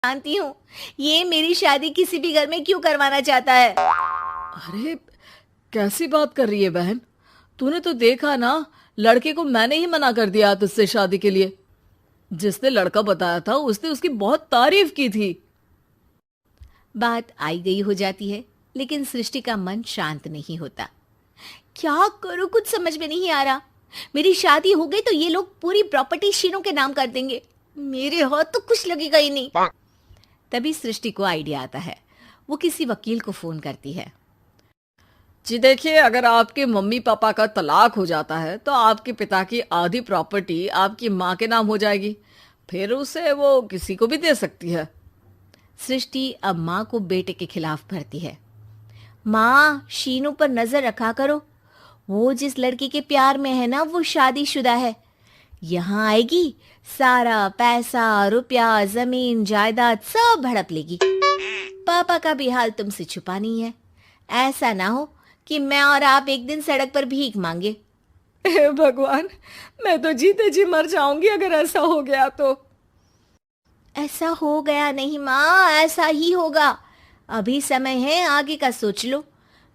जानती हूँ ये मेरी शादी किसी भी घर में क्यों करवाना चाहता है। अरे, कैसी बात कर रही है बहन? तूने तो देखा ना, लड़के को मैंने ही मना कर दिया तुझसे शादी के लिए। जिसने लड़का बताया था उसने उसकी बहुत तारीफ की थी। बात आई गई हो जाती है, लेकिन सृष्टि का मन शांत नहीं होता। क्या करूं, कुछ समझ में नहीं आ रहा। मेरी शादी हो गई तो ये लोग पूरी प्रॉपर्टी शीनू के नाम कर देंगे। मेरे हाथ तो कुछ लगेगा ही नहीं। तभी सृष्टि को आइडिया आता है। वो किसी वकील को फोन करती है। जी देखिए, अगर आपके मम्मी पापा का तलाक हो जाता है तो आपके पिता की आधी प्रॉपर्टी आपकी माँ के नाम हो जाएगी। फिर उसे वो किसी को भी दे सकती है। सृष्टि अब माँ को बेटे के खिलाफ भरती है। माँ, शीनू पर नजर रखा करो। वो जिस लड़की के प्यार में है ना, वो शादीशुदा है। यहाँ आएगी, सारा पैसा, रुपया, जमीन, जायदाद सब हड़प लेगी। पापा का भी हाल तुमसे छुपा नहीं है। ऐसा ना हो कि मैं और आप एक दिन सड़क पर भीख मांगे। हे भगवान, मैं तो जीते जी मर जाऊंगी अगर ऐसा हो गया तो। ऐसा हो गया नहीं माँ, ऐसा ही होगा। अभी समय है, आगे का सोच लो।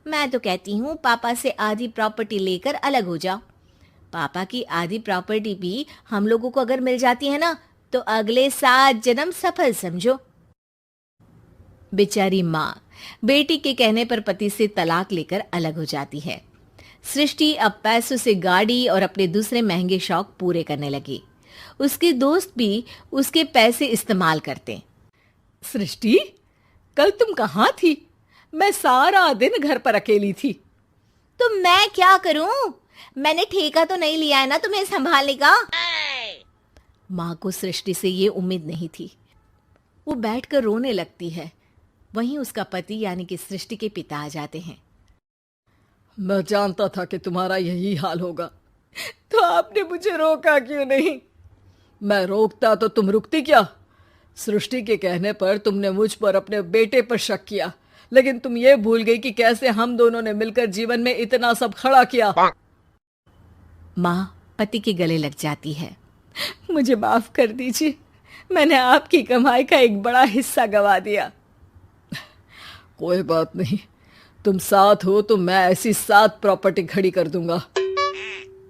मैं तो कहती हूँ पापा से आधी प्रॉपर्टी लेकर अलग हो जाओ। पापा की आधी प्रॉपर्टी भी हम लोगों को अगर मिल जाती है ना, तो अगले 7 जन्म सफल समझो। बेचारी माँ बेटी के कहने पर पति से तलाक लेकर अलग हो जाती है। सृष्टि अब पैसों से गाड़ी और अपने दूसरे महंगे शौक पूरे करने लगी। उसके दोस्त भी उसके पैसे इस्तेमाल करते। सृष्टि, कल तुम कहाँ थी? मैं सारा दिन घर पर अकेली थी। तो मैं क्या करूं? मैंने ठेका तो नहीं लिया है ना तुम्हें संभालने का। माँ को सृष्टि से ये उम्मीद नहीं थी। वो बैठकर रोने लगती है। वहीं उसका पति यानी कि सृष्टि के पिता आ जाते हैं। मैं जानता था कि तुम्हारा यही हाल होगा, तो आपने मुझे रोका क्यों नहीं? मैं रोकता तो तुम रुकती क्या? सृष्टि के कहने पर तुमने मुझ पर अपने बेटे पर शक किया, लेकिन तुम ये भूल गई कि कैसे हम दोनों ने मिलकर जीवन में इतना सब खड़ा किया। माँ पति के गले लग जाती है। मुझे माफ कर दीजिए, मैंने आपकी कमाई का एक बड़ा हिस्सा गवा दिया। कोई बात नहीं, तुम साथ हो तो मैं ऐसी 7 प्रॉपर्टी खड़ी कर दूंगा।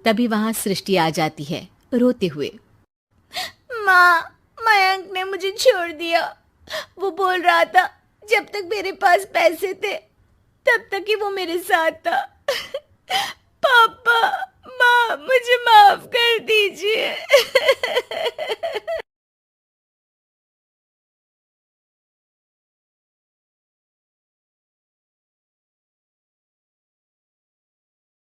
तभी वहां सृष्टि आ जाती है रोते हुए। माँ, मयंक ने मुझे छोड़ दिया। वो बोल रहा था जब तक मेरे पास पैसे थे तब तक ही वो मेरे साथ था। पापा, माँ, मुझे माफ कर दीजिए।